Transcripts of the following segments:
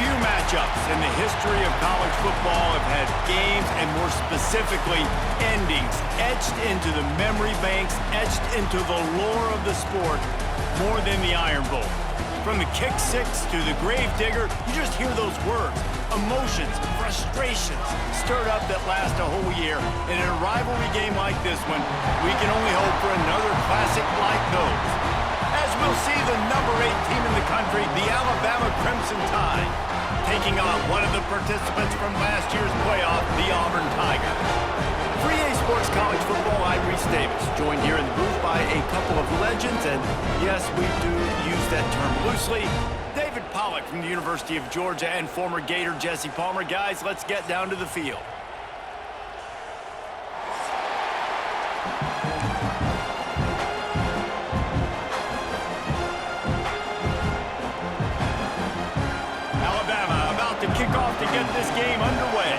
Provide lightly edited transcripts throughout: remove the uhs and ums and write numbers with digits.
Few matchups in the history of college football have had games, and more specifically, endings etched into the memory banks, etched into the lore of the sport, more than the Iron Bowl. From the kick six to the grave digger, you just hear those words. Emotions, frustrations, stirred up that last a whole year. And in a rivalry game like this one, we can only hope for another classic like those. As we'll see the number 8 team in the country, the Alabama Crimson Tide, taking on one of the participants from last year's playoff, the Auburn Tigers. For EA Sports College Football, I'm Reese Davis, joined here in the booth by a couple of legends, and yes, we do use that term loosely. David Pollack from the University of Georgia and former Gator Jesse Palmer. Guys, let's get down to the field. Alabama about to kick off to get this game underway.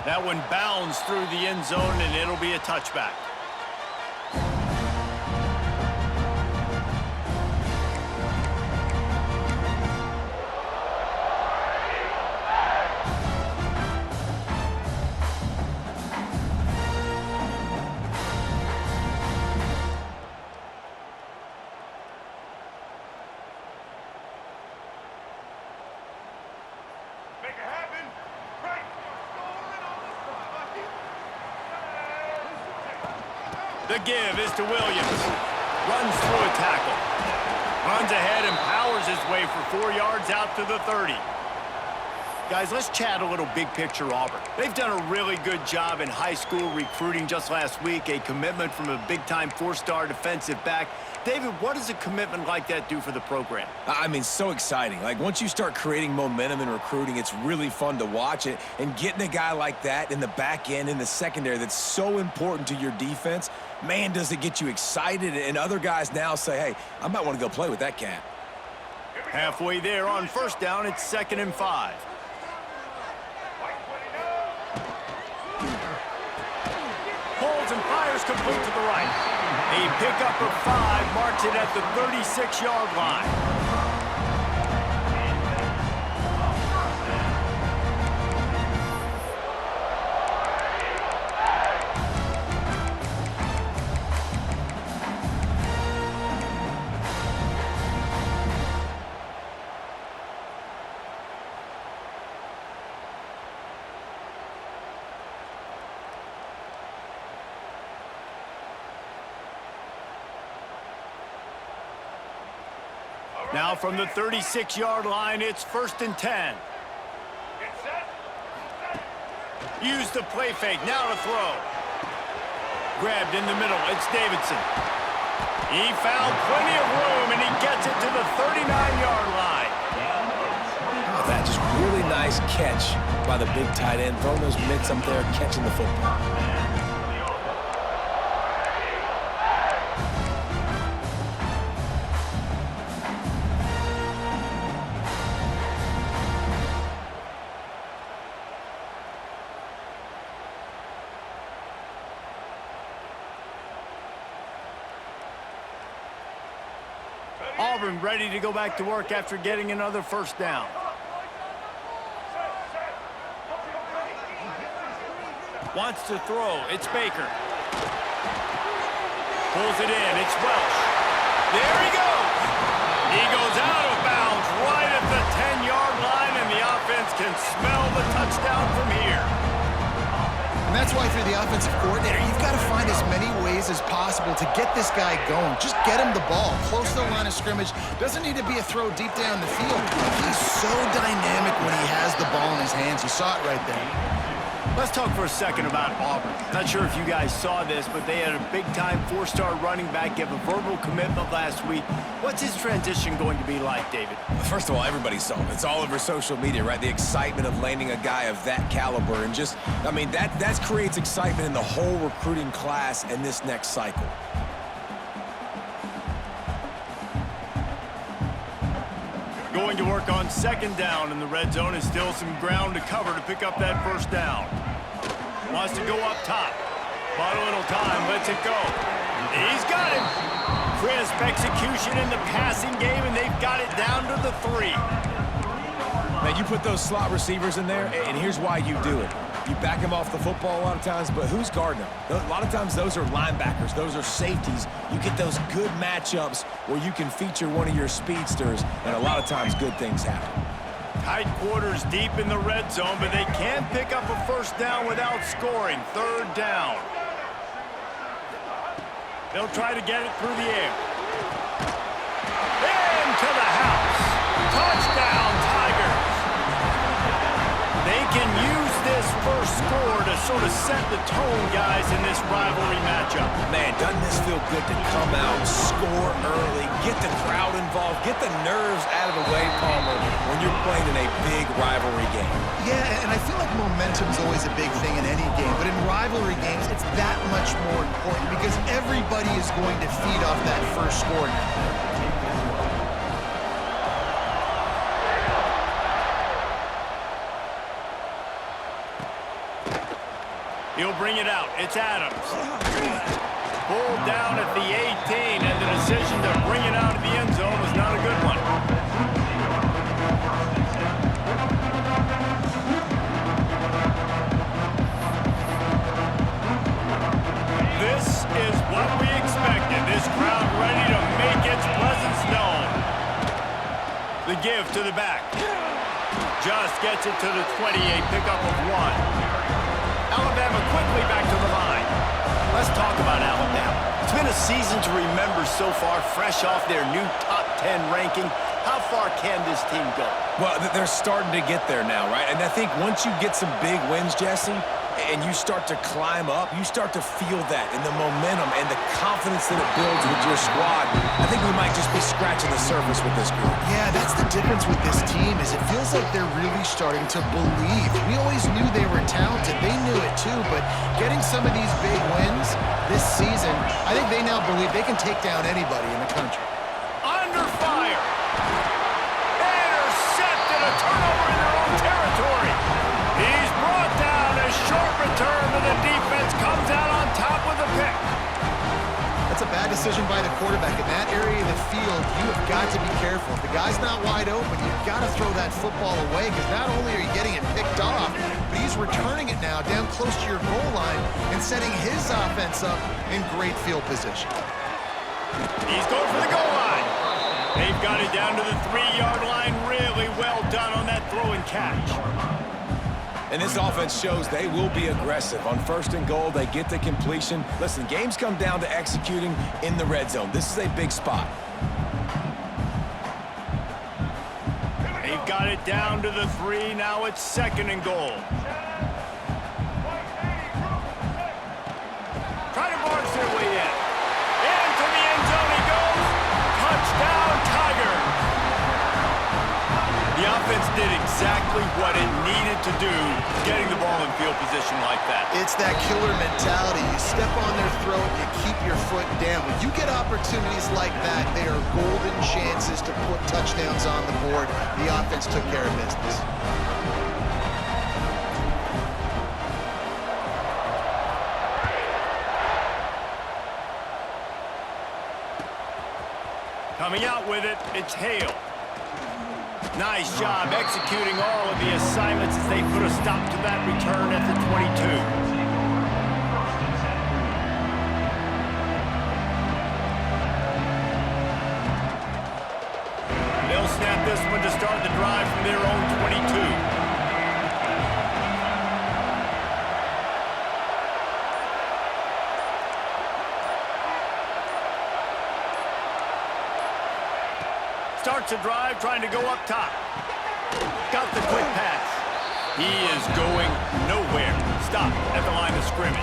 That one bounds through the end zone, and it'll be a touchback. The give is to Williams. Runs through a tackle. Runs ahead and powers his way for 4 yards out to the 30. Guys, let's chat a little big picture Auburn. They've done a really good job in high school recruiting just last week. A commitment from a big-time 4-star defensive back. David, what does a commitment like that do for the program? I mean, so exciting. Like, once you start creating momentum in recruiting, it's really fun to watch it. And getting a guy like that in the back end, in the secondary, that's so important to your defense, man, does it get you excited. And other guys now say, hey, I might want to go play with that cat. Halfway there on first down, it's 2nd and 5. Pulls and fires complete to the right. A pickup of 5 marks it at the 36-yard line. Now from the 36-yard line, it's 1st and 10. Use the play fake, now to throw. Grabbed in the middle, it's Davidson. He found plenty of room, and he gets it to the 39-yard line. Oh, that just really nice catch by the big tight end, throwing those mitts up there, catching the football. Auburn ready to go back to work after getting another first down. Wants to throw. It's Baker. Pulls it in. It's Welsh. There he goes. He goes out of bounds right at the 10-yard line, and the offense can smell the touchdown from here. And that's why, if you're the offensive coordinator, you've got to find as many ways as possible to get this guy going. Just get him the ball close to the line of scrimmage. Doesn't need to be a throw deep down the field. He's so dynamic when he has the ball in his hands. You saw it right there. Let's talk for a second about Auburn. Not sure if you guys saw this, but they had a big-time 4-star running back give a verbal commitment last week. What's his transition going to be like, David? First of all, everybody saw it. It's all over social media, right? The excitement of landing a guy of that caliber. And just, I mean, that creates excitement in the whole recruiting class in this next cycle. Going to work on 2nd down, and the red zone is still some ground to cover to pick up that first down. Wants to go up top. Bought a little time, lets it go. He's got him. Crisp execution in the passing game, and they've got it down to the 3. Now, you put those slot receivers in there, and here's why you do it. You back them off the football a lot of times, but who's guarding them? A lot of times those are linebackers. Those are safeties. You get those good matchups where you can feature one of your speedsters, and a lot of times good things happen. Tight quarters deep in the red zone, but they can pick up a first down without scoring. 3rd down. They'll try to get it through the air. Into the house. Touchdown, Tigers. They can use this first score to sort of set the tone, guys, in this rivalry matchup. Man, doesn't this feel good to come out, score early, get the crowd involved, get the nerves out of the way, Palmer, when you're playing in a big rivalry game? Yeah, and I feel like momentum's always a big thing in any game, but in rivalry games, it's that much more important because everybody is going to feed off that first score now. He'll bring it out. It's Adams. Pulled down at the 18, and the decision to bring it out of the end zone was not a good one. This is what we expected. This crowd ready to make its presence known. The give to the back. Just gets it to the 28, pickup of 1. Alabama quickly back to the line. Let's talk about Alabama. It's been a season to remember so far, fresh off their new top 10 ranking. How far can this team go? Well, they're starting to get there now, right? And I think once you get some big wins, Jesse, and you start to climb up, you start to feel that and the momentum and the confidence that it builds with your squad. I think we might just be scratching the surface with this group. Yeah, that's the difference with this team is it feels like they're really starting to believe. We always knew they were talented. They knew it too, but getting some of these big wins this season, I think they now believe they can take down anybody in the country. Under fire. Intercepted, a turnover in their own territory. He's brought down, a short return, but the defense comes out on top with a pick. That's a bad decision by the quarterback. In that area of the field, you have got to be careful. If the guy's not wide open, you've got to throw that football away because not only are you getting it picked off, but he's returning it now down close to your goal line and setting his offense up in great field position. He's going for the goal line. They've got it down to the 3-yard line. Really well done on that throw and catch. And this offense shows they will be aggressive. On 1st and goal, they get the completion. Listen, games come down to executing in the red zone. This is a big spot. They've got it down to the 3. Now it's 2nd and goal. Try to barge their way in. Into the end zone he goes. Touchdown, Tigers. The offense did exactly what it needed to do, getting the ball in field position like that. It's that killer mentality. You step on their throat, you keep your foot down. When you get opportunities like that, they are golden chances to put touchdowns on the board. The offense took care of business. Coming out with it, it's Hale. Nice job executing all of the assignments as they put a stop to that return at the 22. They'll snap this one to start the drive from their own 22. Starts a drive, trying to go up top. Got the quick pass. He is going nowhere. Stop at the line of scrimmage.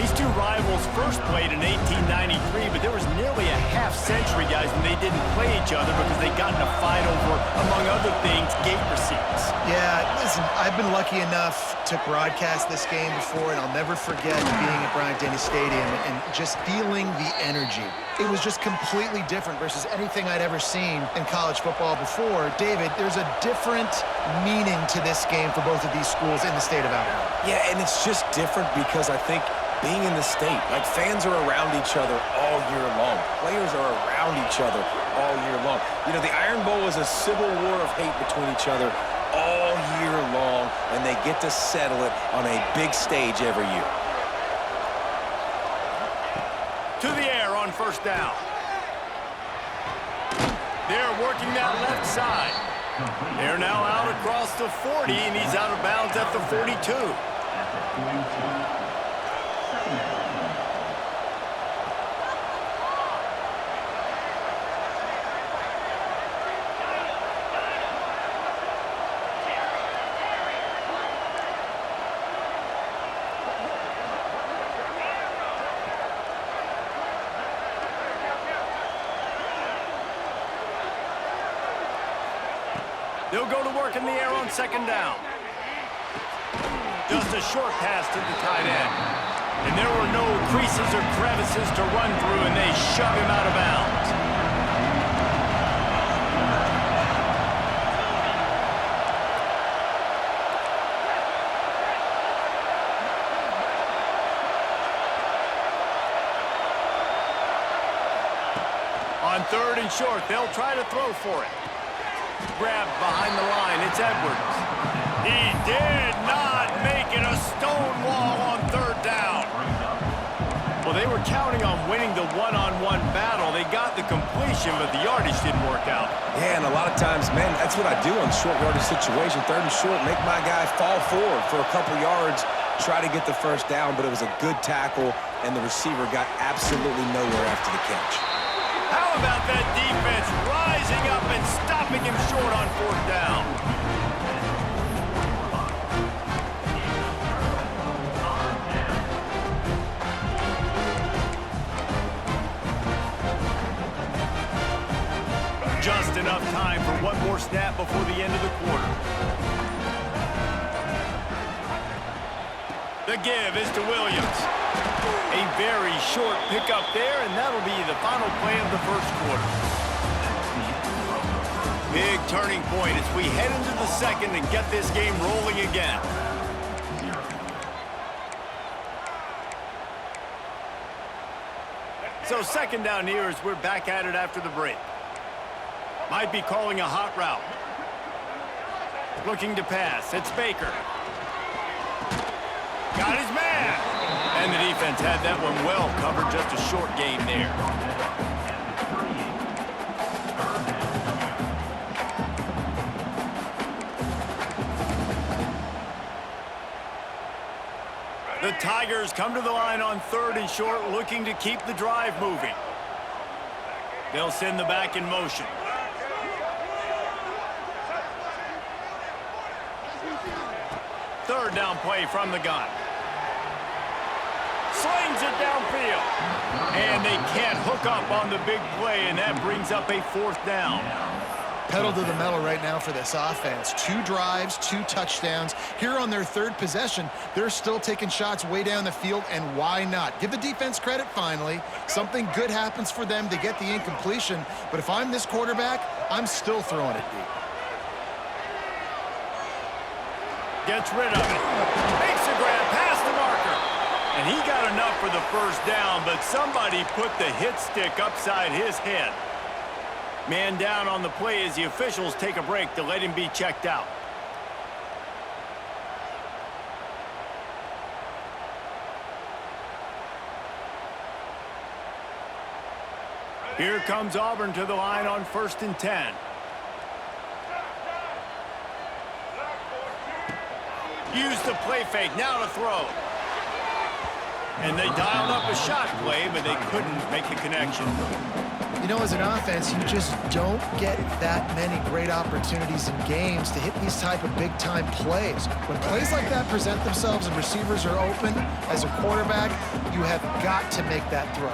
These two rivals Bulls first played in 1893, but there was nearly a half-century, guys, when they didn't play each other because they got in a fight over, among other things, gate receipts. Yeah, listen, I've been lucky enough to broadcast this game before, and I'll never forget being at Bryant-Denny Stadium and just feeling the energy. It was just completely different versus anything I'd ever seen in college football before. David, there's a different meaning to this game for both of these schools in the state of Alabama. Yeah, and it's just different because I think being in the state, like fans are around each other all year long. Players are around each other all year long. You know, the Iron Bowl is a civil war of hate between each other all year long, and they get to settle it on a big stage every year. To the air on first down. They're working that left side. They're now out across the 40, and he's out of bounds at the 42. They'll go to work in the air on second down. Just a short pass to the tight end. And there were no creases or crevices to run through, and they shove him out of bounds. On third and short, they'll try to throw for it. Grabbed behind the line, it's Edwards. He did not make it a stone wall on third down. Well, they were counting on winning the one-on-one battle. They got the completion, but the yardage didn't work out. Yeah, and a lot of times, man, that's what I do on short yardage situation. Third and short, make my guy fall forward for a couple yards, try to get the first down, but it was a good tackle, and the receiver got absolutely nowhere after the catch. How about that defense rising up and stopping him short on fourth down? Just enough time for one more snap before the end of the quarter. The give is to Williams. A very short pickup there, and that'll be the final play of the first quarter. Big turning point as we head into the second and get this game rolling again. So second down here as we're back at it after the break. Might be calling a hot route. Looking to pass. It's Baker. Got his man. And the defense had that one well covered. Just a short gain there. The Tigers come to the line on third and short, looking to keep the drive moving. They'll send the back in motion. Third down play from the gun. Slings it downfield. And they can't hook up on the big play, and that brings up a fourth down. Pedal to the metal right now for this offense. 2 drives, 2 touchdowns. Here on their third possession, they're still taking shots way down the field, and why not? Give the defense credit finally. Something good happens for them to get the incompletion, but if I'm this quarterback, I'm still throwing it deep. Gets rid of it. Makes a grab past the marker. And he got enough for the first down, but somebody put the hit stick upside his head. Man down on the play as the officials take a break to let him be checked out. Here comes Auburn to the line on 1st and 10. Use the play fake, now to throw. And they dialed up a shot play, but they couldn't make the connection. You know, as an offense, you just don't get that many great opportunities in games to hit these type of big-time plays. When plays like that present themselves and receivers are open, as a quarterback, you have got to make that throw.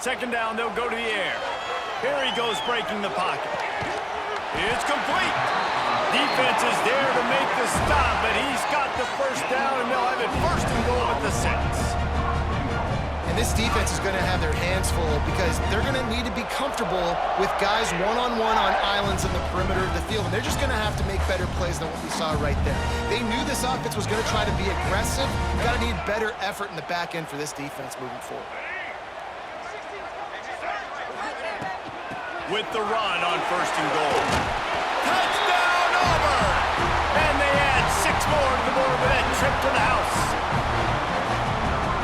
Second down, they'll go to the air. Here he goes, breaking the pocket. It's complete. Defense is there to make the stop, but he's got the first down, and they'll have it first and goal at the 6. And this defense is going to have their hands full because they're going to need to be comfortable with guys one-on-one on islands in the perimeter of the field, and they're just going to have to make better plays than what we saw right there. They knew this offense was going to try to be aggressive. Got to need better effort in the back end for this defense moving forward. With the run on first and goal. Touchdown, Auburn! And they add 6 more to the board with that trip to the house.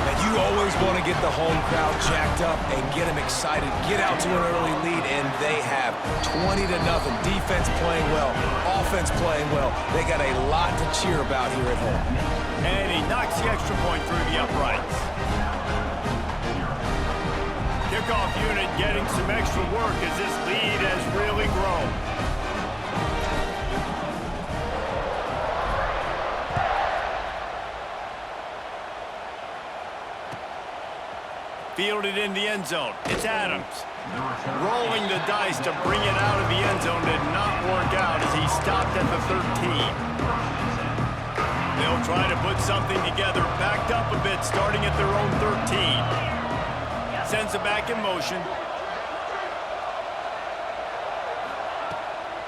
And you always want to get the home crowd jacked up and get them excited, get out to an early lead, and they have 20-0. Defense playing well, offense playing well. They got a lot to cheer about here at home. And he knocks the extra point through the uprights. Kickoff unit getting some extra work as this lead has really grown. Fielded in the end zone. It's Adams. Rolling the dice to bring it out of the end zone did not work out as he stopped at the 13. They'll try to put something together, backed up a bit, starting at their own 13. Sends it back in motion.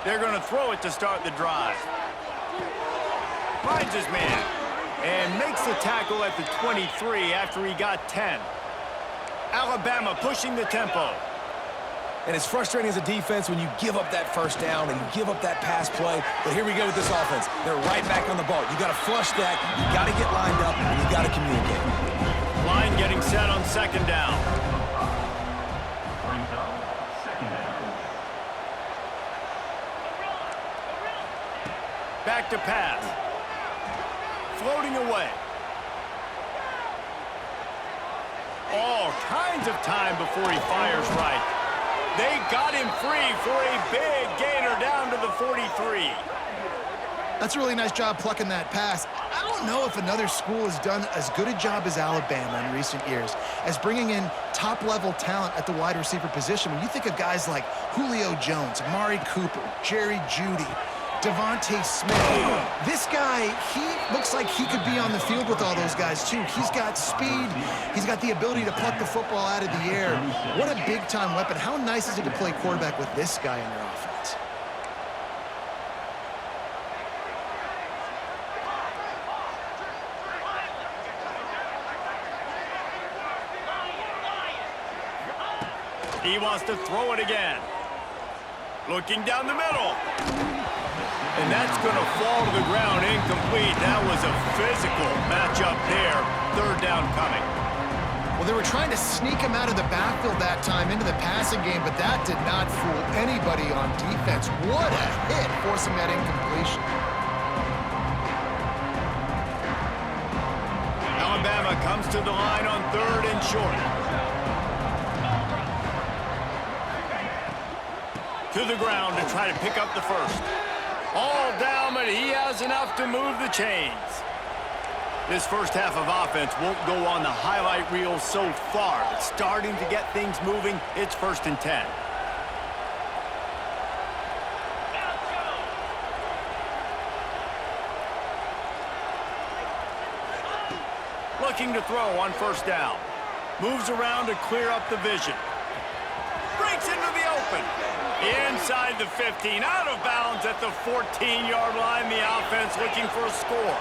They're going to throw it to start the drive. Finds his man and makes the tackle at the 23 after he got 10. Alabama pushing the tempo. And it's frustrating as a defense when you give up that first down and you give up that pass play. But here we go with this offense. They're right back on the ball. You got to flush that. You got to get lined up, and you got to communicate. Line getting set on second down. Back to pass. Floating away. All kinds of time before he fires right. They got him free for a big gainer down to the 43. That's a really nice job plucking that pass. I don't know if another school has done as good a job as Alabama in recent years as bringing in top-level talent at the wide receiver position. When you think of guys like Julio Jones, Amari Cooper, Jerry Jeudy, Devontae Smith. This guy, he looks like he could be on the field with all those guys, too. He's got speed. He's got the ability to pluck the football out of the air. What a big-time weapon. How nice is it to play quarterback with this guy in your offense? He wants to throw it again. Looking down the middle. And that's going to fall to the ground incomplete. That was a physical matchup there. Third down coming. Well, they were trying to sneak him out of the backfield that time into the passing game, but that did not fool anybody on defense. What a hit, forcing that incompletion. Alabama comes to the line on third and short. To the ground to try to pick up the first. All down, but he has enough to move the chains. This first half of offense won't go on the highlight reel so far, but starting to get things moving. It's 1st and 10. Looking to throw on first down. Moves around to clear up the vision. Breaks into the open. Inside the 15, out of bounds at the 14-yard line. The offense looking for a score.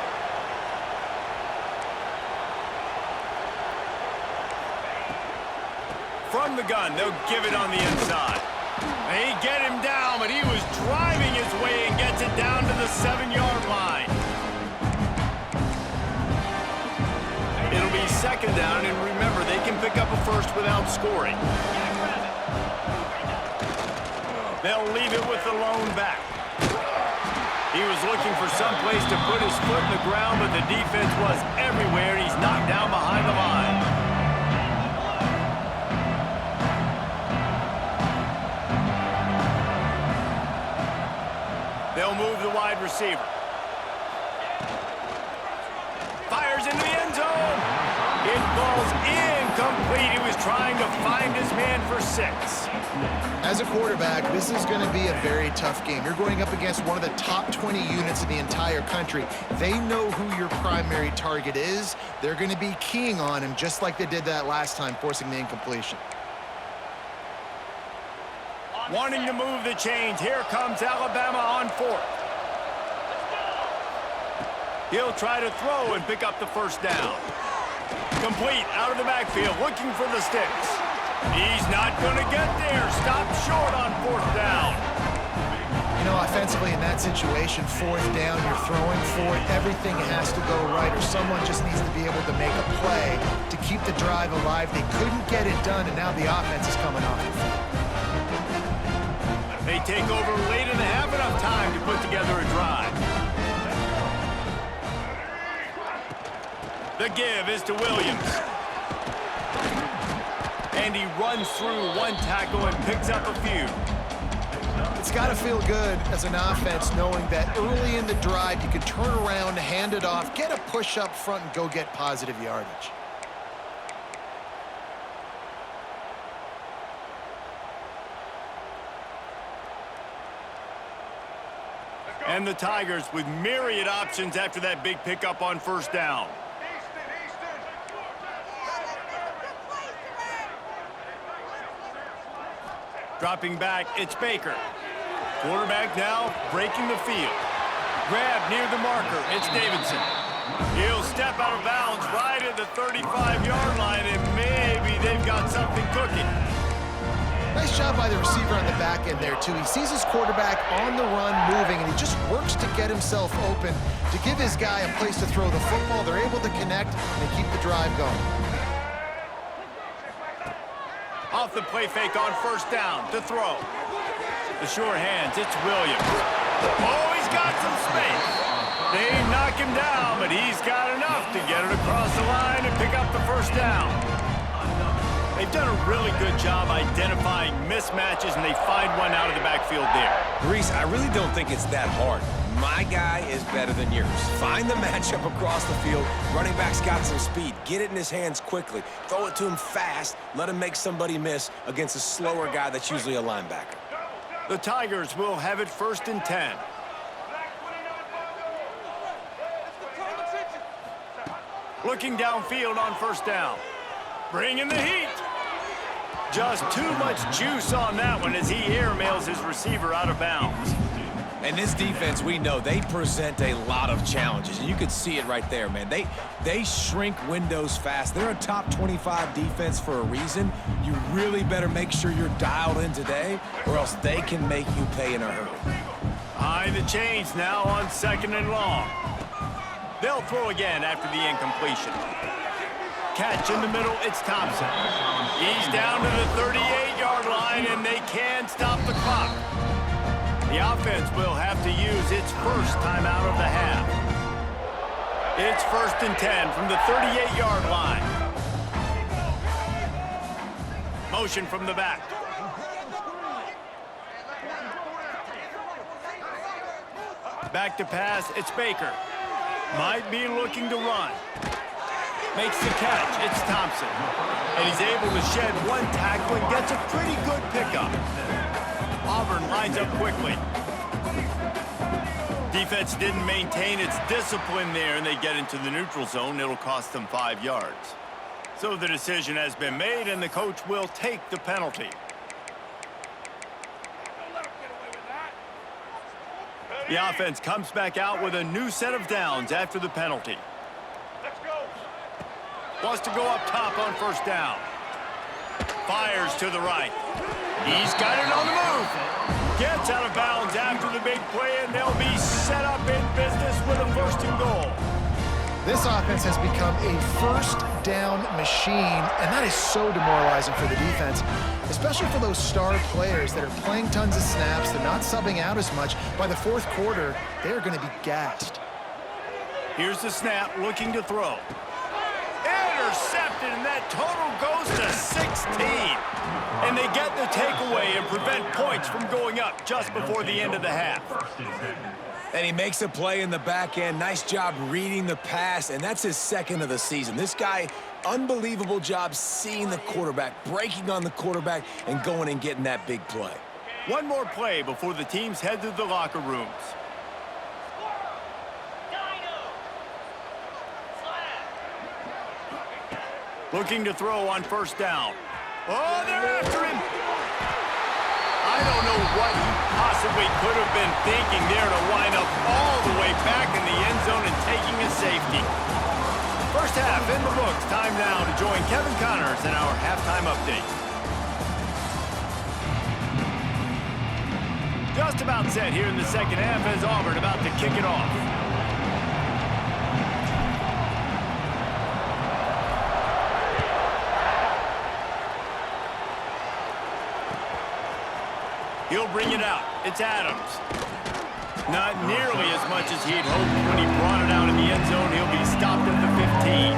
From the gun, they'll give it on the inside. They get him down, but he was driving his way and gets it down to the 7-yard line. It'll be second down, and remember, they can pick up a first without scoring. They'll leave it with the lone back. He was looking for some place to put his foot in the ground, but the defense was everywhere, and he's knocked down behind the line. They'll move the wide receiver. Fires into the end zone. It falls incomplete. He was trying to find his man for 6. As a quarterback, this is going to be a very tough game. You're going up against one of the top 20 units in the entire country. They know who your primary target is. They're going to be keying on him just like they did that last time, forcing the incompletion. Wanting to move the chains. Here comes Alabama on 4th. He'll try to throw and pick up the first down. Complete out of the backfield, looking for the sticks. He's not going to get there. Stop short on 4th down. You know, offensively in that situation, 4th down, you're throwing for it. Everything has to go right, or someone just needs to be able to make a play to keep the drive alive. They couldn't get it done, and now the offense is coming off the field. They take over late in the half, enough time to put together a drive. The give is to Williams. And he runs through one tackle and picks up a few. It's got to feel good as an offense knowing that early in the drive you can turn around, hand it off, get a push up front, and go get positive yardage. And the Tigers with myriad options after that big pickup on 1st down. Dropping back, it's Baker. Quarterback now breaking the field. Grab near the marker, it's Davidson. He'll step out of bounds right at the 35-yard line, and maybe they've got something cooking. Nice job by the receiver on the back end there, too. He sees his quarterback on the run moving, and he just works to get himself open to give his guy a place to throw the football. They're able to connect, and they keep the drive going. Off the play fake on 1st down to throw. The sure hands, it's Williams. Oh, he's got some space. They knock him down, but he's got enough to get it across the line and pick up the 1st down. They've done a really good job identifying mismatches, and they find one out of the backfield there. Reese, I really don't think it's that hard. My guy is better than yours. Find the matchup across the field. Running back's got some speed. Get it in his hands quickly. Throw it to him fast. Let him make somebody miss against a slower guy that's usually a linebacker. The Tigers will have it 1st and 10. Looking downfield on 1st down. Bringing the heat. Just too much juice on that one as he airmails his receiver out of bounds. And this defense, we know, they present a lot of challenges. And you can see it right there, man. They shrink windows fast. They're a top 25 defense for a reason. You really better make sure you're dialed in today, or else they can make you pay in a hurry. High the chains now on 2nd and long. They'll throw again after the incompletion. Catch in the middle, it's Thompson. He's down to the 38-yard line, and they can stop the clock. The offense will have to use its first timeout of the half. It's 1st and 10 from the 38-yard line. Motion from the back. Back to pass, it's Baker. Might be looking to run. Makes the catch, it's Thompson. And he's able to shed one tackle and gets a pretty good pickup. Auburn lines up quickly. Defense didn't maintain its discipline there, and they get into the neutral zone. It'll cost them 5 yards. So the decision has been made, and the coach will take the penalty. The offense comes back out with a new set of downs after the penalty. Wants to go up top on 1st down. Fires to the right. He's got it on the move. Gets out of bounds after the big play, and they'll be set up in business with a 1st and goal. This offense has become a first down machine, and that is so demoralizing for the defense, especially for those star players that are playing tons of snaps. They're not subbing out as much. By the fourth quarter, they are going to be gassed. Here's the snap, looking to throw. Intercepted, and that total goes to 16. And they get the takeaway and prevent points from going up just before the end of the half. And he makes a play in the back end. Nice job reading the pass, and that's his second of the season. This guy, unbelievable job seeing the quarterback, breaking on the quarterback, and going and getting that big play. One more play before the teams head to the locker rooms. Looking to throw on first down. Oh, they're after him. I don't know what he possibly could have been thinking there to line up all the way back in the end zone and taking a safety. First half in the books. Time now to join Kevin Connors in our halftime update. Just about set here in the second half as Auburn about to kick it off. He'll bring it out. It's Adams. Not nearly as much as he'd hoped when he brought it out in the end zone. He'll be stopped at the 15.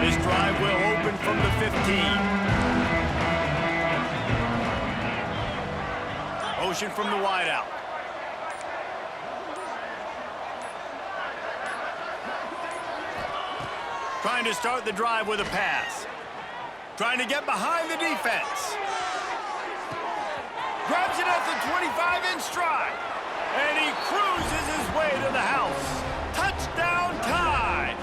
This drive will open from the 15. Motion from the wideout. Trying to start the drive with a pass. Trying to get behind the defense. Grabs it at the 25 in stride. And he cruises his way to the house. Touchdown tie.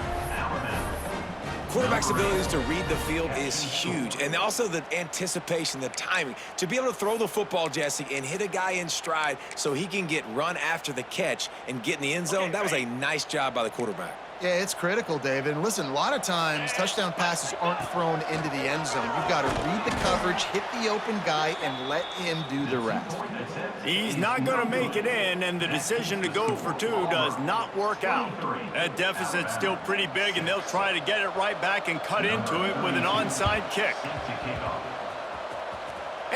Quarterback's abilities to read the field is huge. And also the anticipation, the timing. To be able to throw the football, Jesse, and hit a guy in stride so he can get run after the catch and get in the end zone, that was a nice job by the quarterback. Yeah, it's critical, David. And listen, a lot of times touchdown passes aren't thrown into the end zone. You've got to read the coverage, hit the open guy, and let him do the rest. He's not going to make it in, and the decision to go for two does not work out. That deficit's still pretty big, and they'll try to get it right back and cut into it with an onside kick.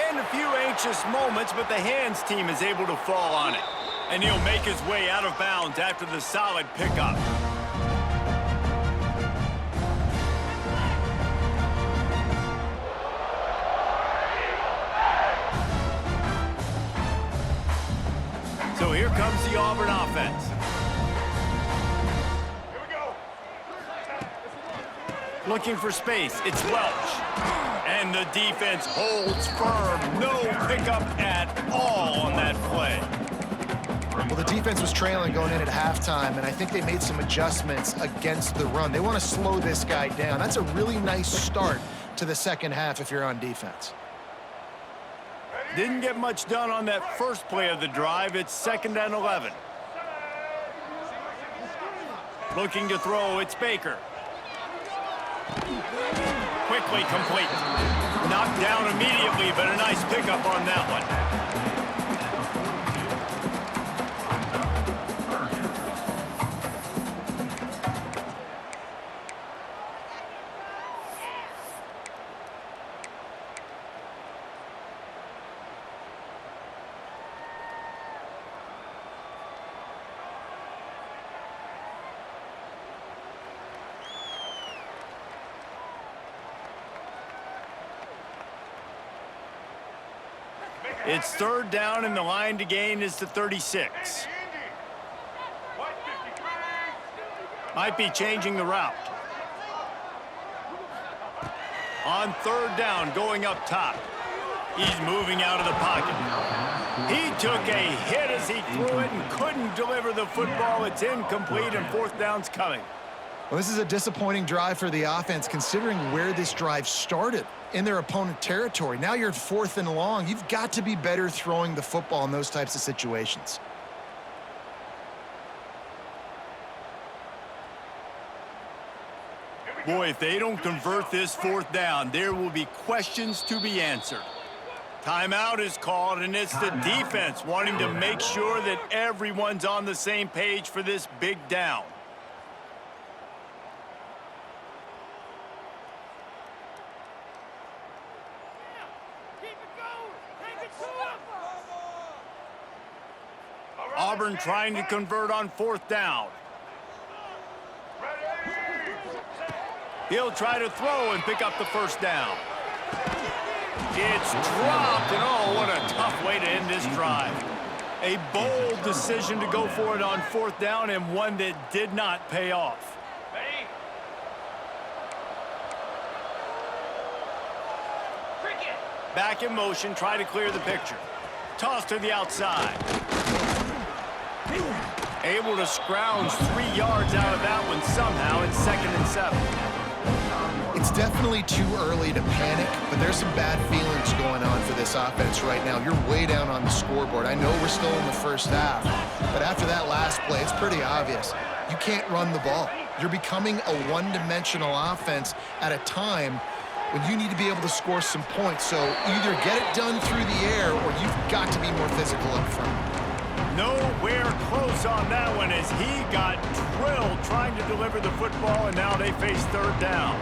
And a few anxious moments, but the hands team is able to fall on it. And he'll make his way out of bounds after the solid pickup. So here comes the Auburn offense. Here we go. Looking for space. It's Welch. And the defense holds firm. No pickup at all on that play. Well, the defense was trailing going in at halftime, and I think they made some adjustments against the run. They want to slow this guy down. That's a really nice start to the second half if you're on defense. Didn't get much done on that first play of the drive. It's 2nd and 11. Looking to throw, it's Baker. Quickly complete. Knocked down immediately, but a nice pickup on that one. It's 3rd down, and the line to gain is the 36. Might be changing the route. On 3rd down, going up top. He's moving out of the pocket. He took a hit as he threw it and couldn't deliver the football. It's incomplete, and 4th down's coming. Well, this is a disappointing drive for the offense considering where this drive started, in their opponent territory. Now you're at 4th and long. You've got to be better throwing the football in those types of situations. Boy, if they don't convert this fourth down, there will be questions to be answered. Timeout is called, and it's the defense wanting to make sure that everyone's on the same page for this big down. Auburn trying to convert on fourth down. He'll try to throw and pick up the first down. It's dropped, and oh, what a tough way to end this drive. A bold decision to go for it on fourth down, and one that did not pay off. Back in motion, try to clear the picture. Toss to the outside. Able to scrounge 3 yards out of that one somehow. It's 2nd and 7. It's definitely too early to panic, but there's some bad feelings going on for this offense right now. You're way down on the scoreboard. I know we're still in the first half, but after that last play, it's pretty obvious. You can't run the ball. You're becoming a one-dimensional offense at a time when you need to be able to score some points. So either get it done through the air or you've got to be more physical up front. Nowhere close on that one as he got drilled trying to deliver the football, and now they face third down.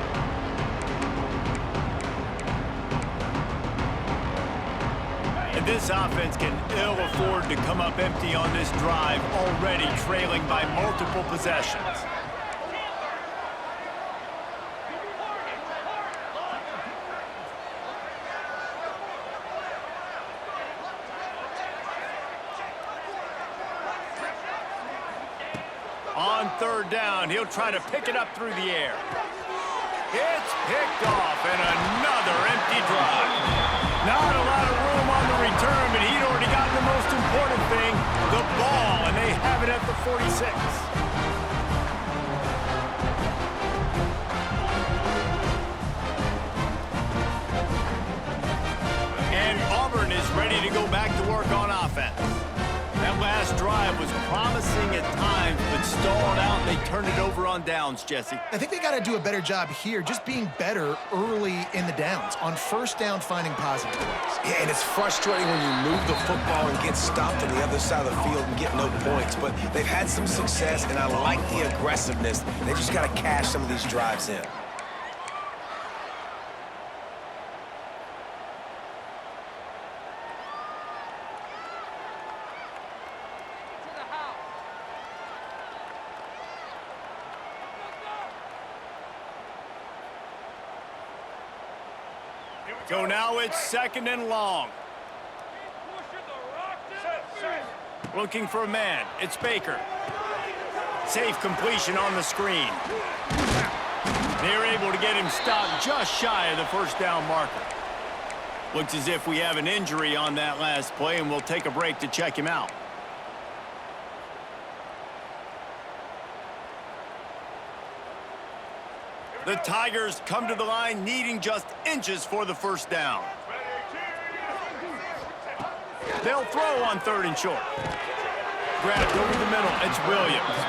And this offense can ill afford to come up empty on this drive, already trailing by multiple possessions. On third down, he'll try to pick it up through the air. It's picked off, and another empty drive. Not a lot of room on the return, but he'd already gotten the most important thing, the ball, and they have it at the 46. And Auburn is ready to go back to work on offense. That last drive was promising at times, but stalled out, and they turned it over on downs, Jesse. I think they got to do a better job here, just being better early in the downs. On first down, finding positive plays. Yeah, and it's frustrating when you move the football and get stopped on the other side of the field and get no points. But they've had some success, and I like the aggressiveness. They just got to cash some of these drives in. So now it's 2nd and long. Looking for a man. It's Baker. Safe completion on the screen. They're able to get him stopped just shy of the first down marker. Looks as if we have an injury on that last play, and we'll take a break to check him out. The Tigers come to the line needing just inches for the first down. They'll throw on 3rd and short. Grabbed over the middle. It's Williams.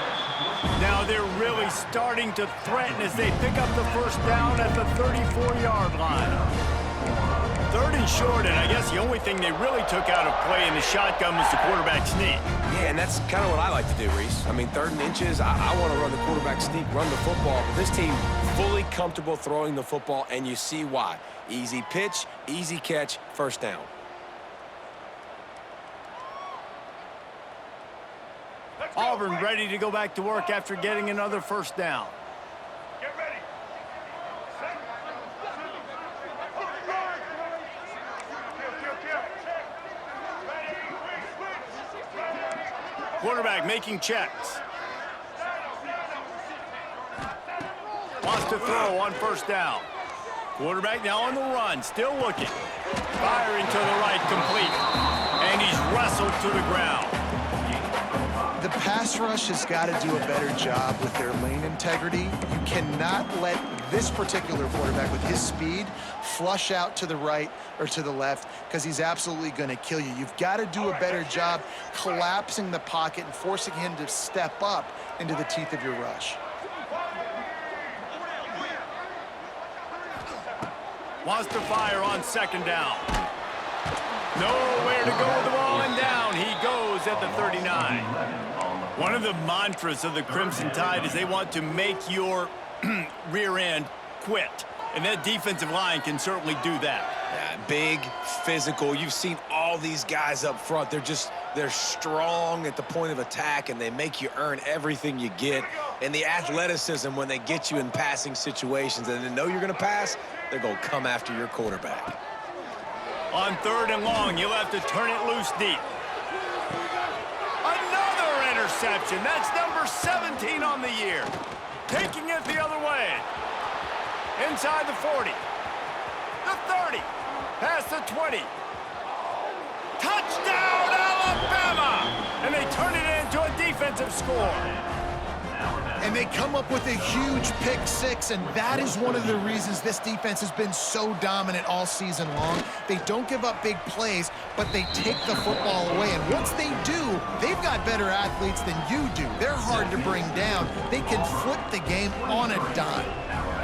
Now they're really starting to threaten as they pick up the first down at the 34-yard line. 3rd and short, and I guess the only thing they really took out of play in the shotgun was the quarterback sneak. Yeah, and that's kind of what I like to do, Reese. I mean, 3rd and inches, I want to run the quarterback sneak, run the football. But this team fully comfortable throwing the football, and you see why. Easy pitch, easy catch, first down. Auburn ready to go back to work after getting another first down. Get ready. Quarterback making checks. Wants to throw on first down. Quarterback now on the run, still looking. Firing to the right, complete. And he's wrestled to the ground. The pass rush has got to do a better job with their lane integrity. You cannot let this particular quarterback with his speed flush out to the right or to the left, because he's absolutely going to kill you. You've got to do a better job collapsing the pocket and forcing him to step up into the teeth of your rush. Wants to fire on second down. Nowhere to go with the ball, and down he goes at the 39. One of the mantras of the Crimson Tide is they want to make your rear end quit. And that defensive line can certainly do that. Yeah, big, physical. You've seen all these guys up front. They're strong at the point of attack, and they make you earn everything you get. And the athleticism when they get you in passing situations and they know you're going to pass, they're going to come after your quarterback. On third and long, you'll have to turn it loose deep. Another interception. That's number 17 on the year. Taking it the other way. Inside the 40. The 30. Past the 20. Touchdown, Alabama! And they turn it into a defensive score. And they come up with a huge pick six, and that is one of the reasons this defense has been so dominant all season long. They don't give up big plays, but they take the football away. And once they do, they've got better athletes than you do. They're hard to bring down. They can flip the game on a dime.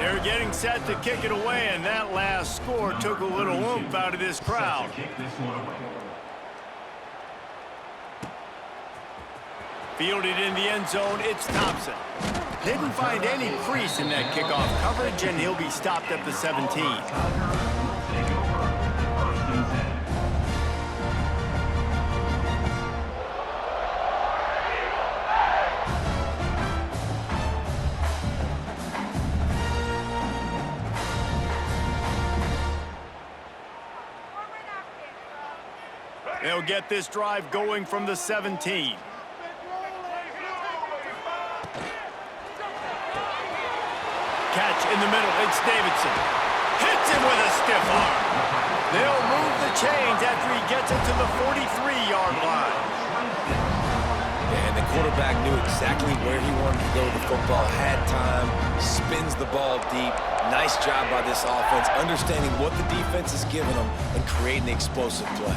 They're getting set to kick it away, and that last score took a little oomph out of this crowd. Fielded in the end zone, it's Thompson. Didn't find any crease in that kickoff coverage, and he'll be stopped at the 17. They'll get this drive going from the 17. Catch in the middle, it's Davidson. Hits him with a stiff arm. They'll move the chains after he gets it to the 43-yard line. And the quarterback knew exactly where he wanted to go with the football, had time, spins the ball deep. Nice job by this offense, understanding what the defense is giving them and creating the explosive play.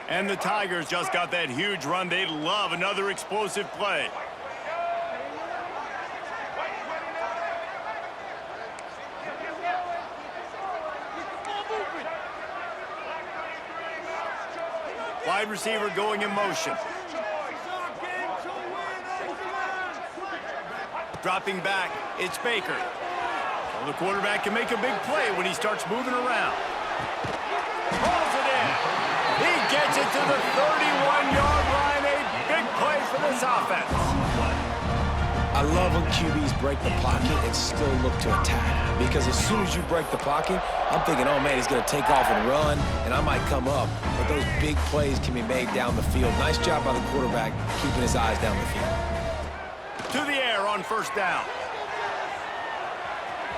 And the Tigers just got that huge run. They love another explosive play. Wide receiver going in motion. Dropping back, it's Baker. Well, the quarterback can make a big play when he starts moving around. Rolls it in. He gets it to the 31-yard line. A big play for this offense. I love when QBs break the pocket and still look to attack. Because as soon as you break the pocket, I'm thinking, oh, man, he's going to take off and run, and I might come up. But those big plays can be made down the field. Nice job by the quarterback keeping his eyes down the field. To the air on first down.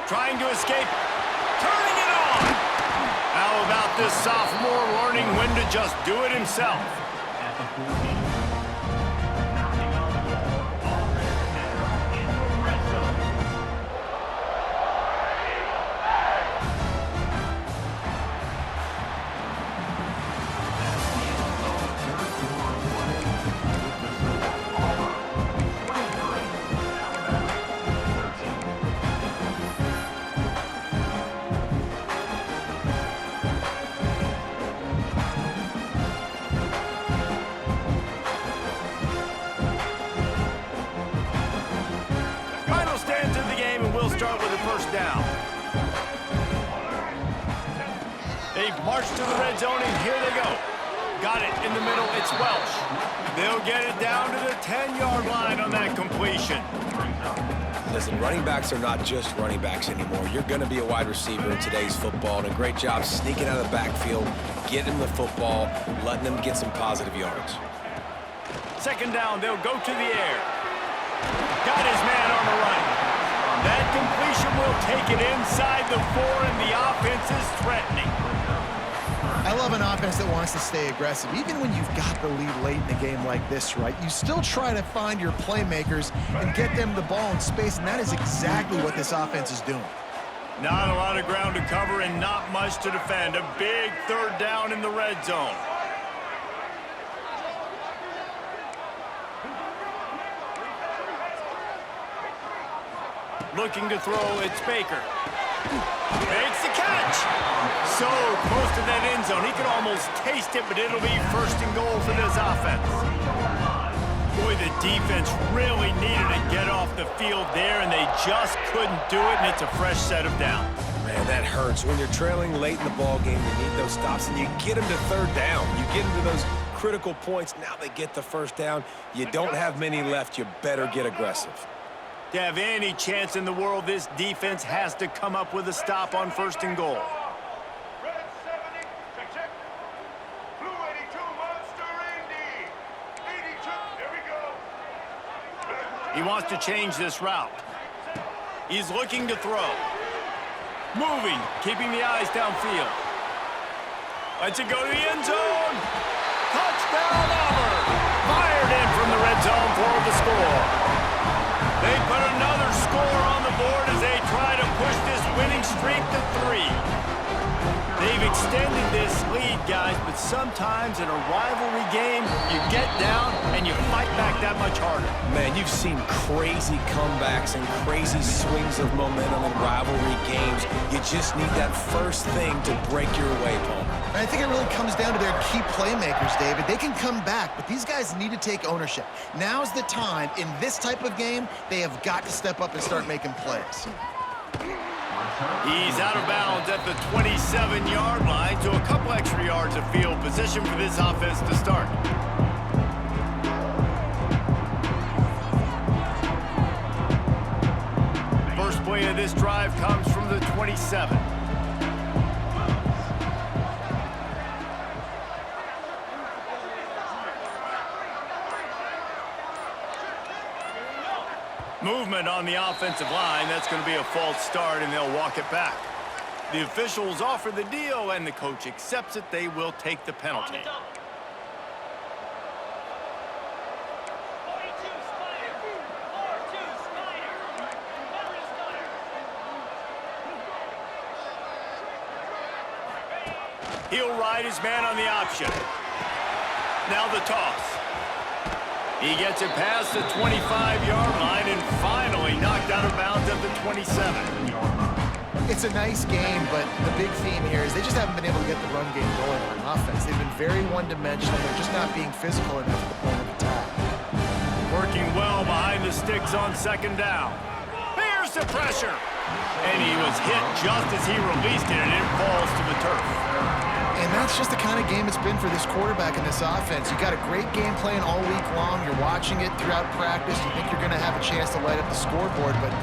Trying to escape. Turning it on. How about this sophomore learning when to just do it himself? Down. They've marched to the red zone, and here they go. Got it in the middle, it's Welsh. They'll get it down to the 10-yard line on that completion. Listen, running backs are not just running backs anymore. You're going to be a wide receiver in today's football, and a great job sneaking out of the backfield, getting the football, letting them get some positive yards. Second down, they'll go to the air. Got his man on the right. That completion will take it inside the 4, and the offense is threatening. I love an offense that wants to stay aggressive. Even when you've got the lead late in the game like this, right, you still try to find your playmakers and get them the ball in space, and that is exactly what this offense is doing. Not a lot of ground to cover and not much to defend. A big third down in the red zone. Looking to throw, it's Baker. Makes the catch. So close to that end zone. He could almost taste it, but it'll be first and goal for this offense. Boy, the defense really needed to get off the field there, and they just couldn't do it, and it's a fresh set of downs. Man, that hurts. When you're trailing late in the ball game, you need those stops, and you get them to third down. You get them to those critical points. Now they get the first down. You don't have many left. You better get aggressive. To have any chance in the world, this defense has to come up with a stop on first and goal. Red 70, check. Blue 82, Monster Indy. 82, here we go. He wants to change this route. He's looking to throw. Moving, keeping the eyes downfield. Lets it go to the end zone. Touchdown, Auburn. Fired in from the red zone for the score. They put another score on the board as they try to push this winning streak to 3. They've extended this lead, guys, but sometimes in a rivalry game, you get down and you fight back that much harder. Man, you've seen crazy comebacks and crazy swings of momentum in rivalry games. You just need that first thing to break your way, Paul. And I think it really comes down to their key playmakers, David. They can come back, but these guys need to take ownership. Now's the time. In this type of game, they have got to step up and start making plays. He's out of bounds at the 27-yard line, so a couple extra yards of field position for this offense to start. First play of this drive comes from the 27. Movement on the offensive line. That's going to be a false start, and they'll walk it back. The officials offer the deal, and the coach accepts it. They will take the penalty. He'll ride his man on the option. Now the toss. He gets it past the 25-yard line and finally knocked out of bounds at the 27. It's a nice game, but the big theme here is they just haven't been able to get the run game going on offense. They've been very one-dimensional. They're just not being physical enough at the point of attack. Working well behind the sticks on second down. Here's the pressure. And he was hit just as he released it, and it falls to the turf. And that's just the kind of game it's been for this quarterback in this offense. You got a great game plan all week long. You're watching it throughout practice. You think you're going to have a chance to light up the scoreboard, but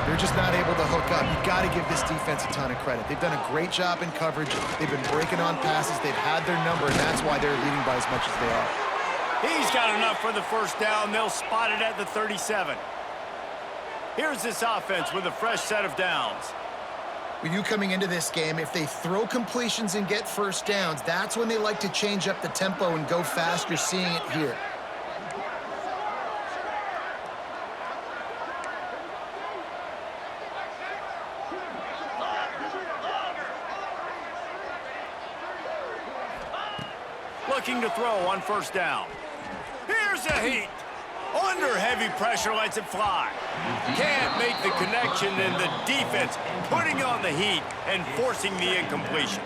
they're just not able to hook up. You got to give this defense a ton of credit. They've done a great job in coverage. They've been breaking on passes. They've had their number, and that's why they're leading by as much as they are. He's got enough for the first down. They'll spot it at the 37. Here's this offense with a fresh set of downs. With you coming into this game, if they throw completions and get first downs, that's when they like to change up the tempo and go fast. You're seeing it here. Looking to throw on first down. Here's a heat. Under heavy pressure, lets it fly. Can't make the connection, and the defense putting on the heat and forcing the incompletion.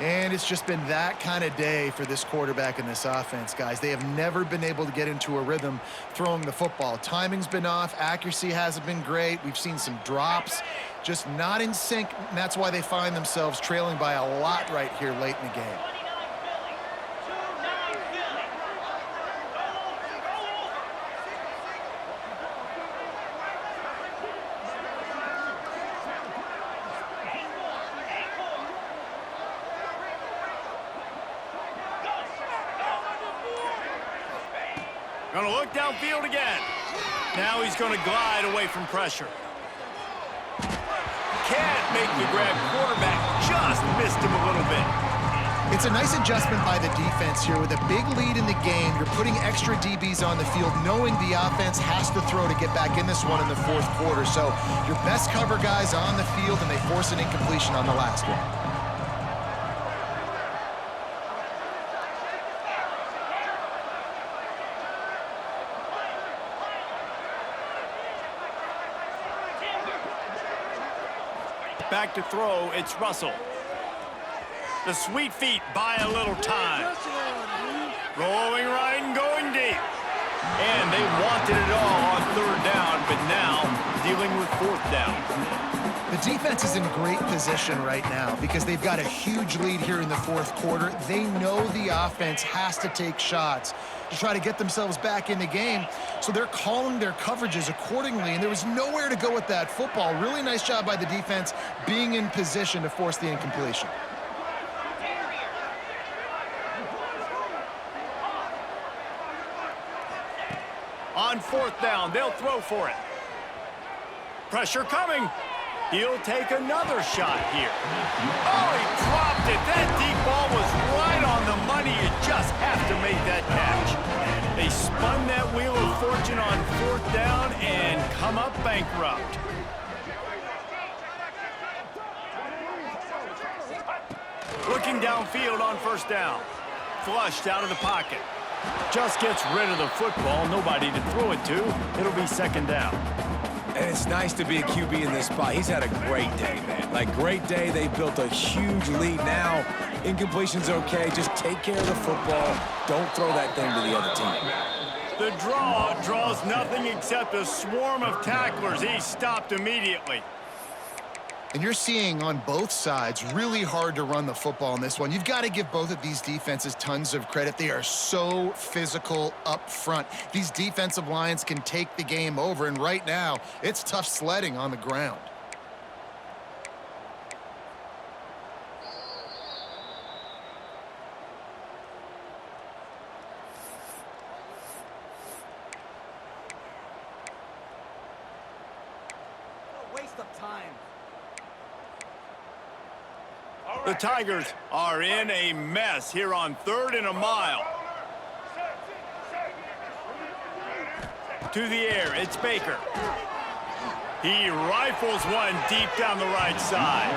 And it's just been that kind of day for this quarterback in this offense, guys. They have never been able to get into a rhythm throwing the football. Timing's been off. Accuracy hasn't been great. We've seen some drops, just not in sync, and that's why they find themselves trailing by a lot right here late in the game. Gonna look downfield again. Now he's gonna glide away from pressure. Can't make the grab. Quarterback just missed him a little bit. It's a nice adjustment by the defense here. With a big lead in the game, you're putting extra DBs on the field, knowing the offense has to throw to get back in this one in the fourth quarter. So your best cover guys on the field, and they force an incompletion on the last one. Back to throw, it's Russell. The sweet feet buy a little time. Rolling right and going deep. And they wanted it all on third down, but now dealing with fourth down. The defense is in great position right now because they've got a huge lead here in the fourth quarter. They know the offense has to take shots to try to get themselves back in the game, so they're calling their coverages accordingly, and there was nowhere to go with that football. Really nice job by the defense being in position to force the incompletion. On fourth down, they'll throw for it. Pressure coming. He'll take another shot here. Oh, he dropped it. That deep ball was right on the money. You just have to make that catch. They spun that wheel of fortune on fourth down and come up bankrupt. Looking downfield on first down. Flushed out of the pocket. Just gets rid of the football. Nobody to throw it to. It'll be second down. And it's nice to be a QB in this spot. He's had a great day, man. Like, great day. They've built a huge lead now. Incompletion's okay. Just take care of the football. Don't throw that thing to the other team. The draw draws nothing except a swarm of tacklers. He's stopped immediately. And you're seeing on both sides really hard to run the football in this one. You've got to give both of these defenses tons of credit. They are so physical up front. These defensive lines can take the game over, and right now, it's tough sledding on the ground. What a waste of time. The Tigers are in a mess here on 3rd and a mile. To the air, it's Baker. He rifles one deep down the right side.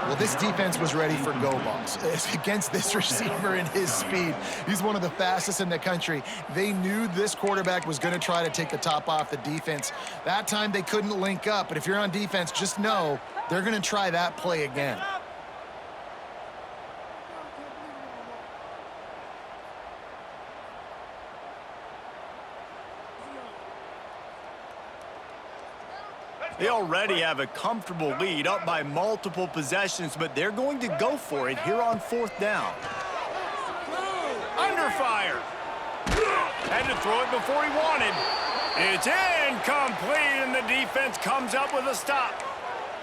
Well, this defense was ready for go balls against this receiver and his speed. He's one of the fastest in the country. They knew this quarterback was going to try to take the top off the defense. That time they couldn't link up, but if you're on defense, just know they're going to try that play again. They already have a comfortable lead, up by multiple possessions, but they're going to go for it here on 4th down. Under fire. Had to throw it before he wanted. It's incomplete, and the defense comes up with a stop.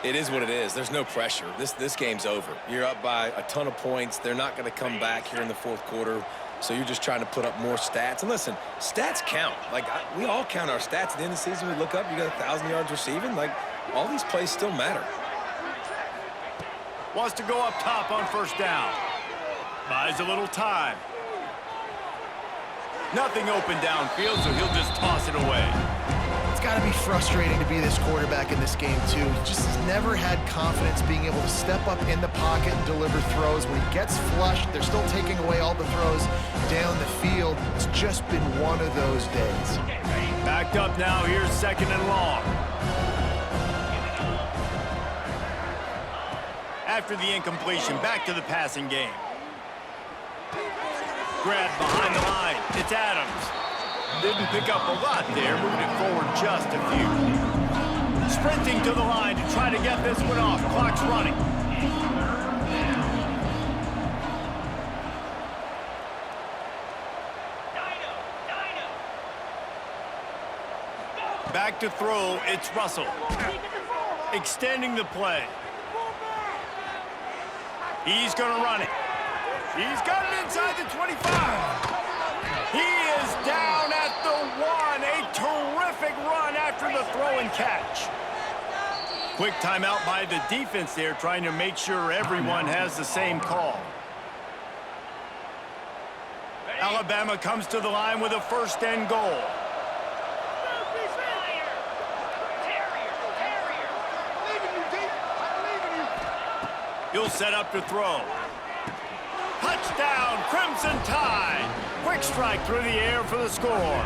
It is what it is. There's no pressure. This game's over. You're up by a ton of points. They're not going to come back here in the fourth quarter. So you're just trying to put up more stats. And listen, stats count. Like, we all count our stats. At the end of the season, we look up, you got 1,000 yards receiving. Like, all these plays still matter. Wants to go up top on 1st down. Buys a little time. Nothing open downfield, so he'll just toss it away. It's got to be frustrating to be this quarterback in this game, too. He just has never had confidence being able to step up in the pocket and deliver throws. When he gets flushed, they're still taking away all the throws down the field. It's just been one of those days. Backed up now. Here's 2nd and long. After the incompletion, back to the passing game. Grabbed behind the line. It's Adams. Didn't pick up a lot there, moving it forward just a few. Sprinting to the line to try to get this one off. Clock's running. Back to throw, it's Russell. Extending the play. He's going to run it. He's got it inside the 25. He is down at the 1. A terrific run after the throw and catch. Quick timeout by the defense there, trying to make sure everyone has the same call. Alabama comes to the line with a 1st and goal. He'll set up to throw. Touchdown, Crimson Tide. Quick strike through the air for the score.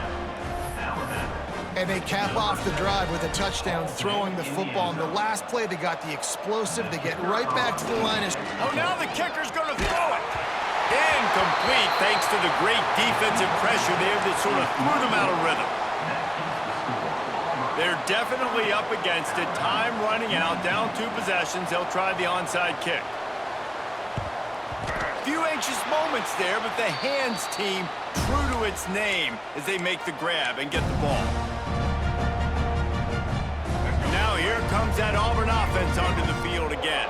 And they cap off the drive with a touchdown, throwing the football. In the last play, they got the explosive. They get right back to the line. Oh, now the kicker's going to throw it. Incomplete, thanks to the great defensive pressure there that sort of threw them out of rhythm. They're definitely up against it. Time running out, down 2 possessions. They'll try the onside kick. Few anxious moments there, but the hands team true to its name as they make the grab and get the ball. Now here comes that Auburn offense onto the field again.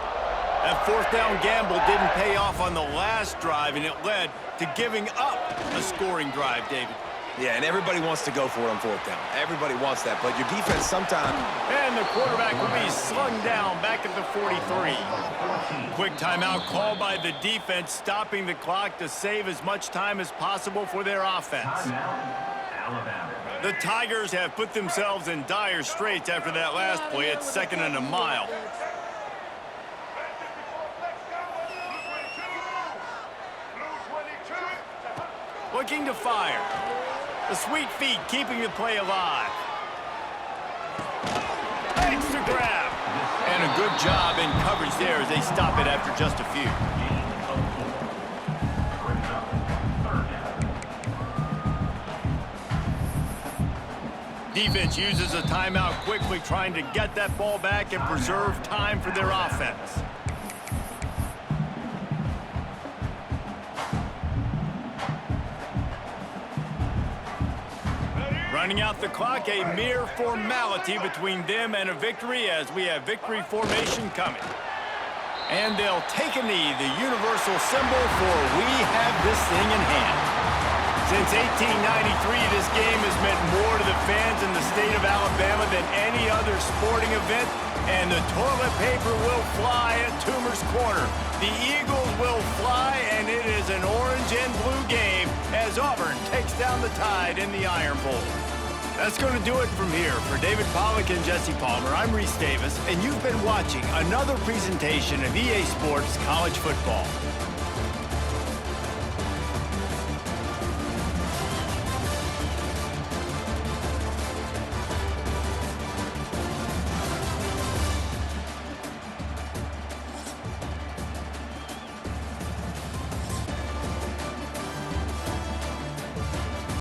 That 4th down gamble didn't pay off on the last drive, and it led to giving up a scoring drive, David. Yeah, and everybody wants to go for it on 4th down. Everybody wants that, but your defense sometimes... And the quarterback will be slung down back at the 43. Quick timeout called by the defense, stopping the clock to save as much time as possible for their offense. The Tigers have put themselves in dire straits after that last play at 2nd and a mile. Looking to fire. The sweet feet keeping the play alive. Thanks to grab. And a good job in coverage there as they stop it after just a few. Defense uses a timeout quickly, trying to get that ball back and preserve time for their offense. Running out the clock, a mere formality between them and a victory as we have victory formation coming. And they'll take a knee, the universal symbol for we have this thing in hand. Since 1893, this game has meant more to the fans in the state of Alabama than any other sporting event, and the toilet paper will fly at Toomer's Corner. The Eagles will fly, and it is an orange and blue game as Auburn takes down the Tide in the Iron Bowl. That's going to do it from here. For David Pollack and Jesse Palmer, I'm Reese Davis, and you've been watching another presentation of EA Sports College Football.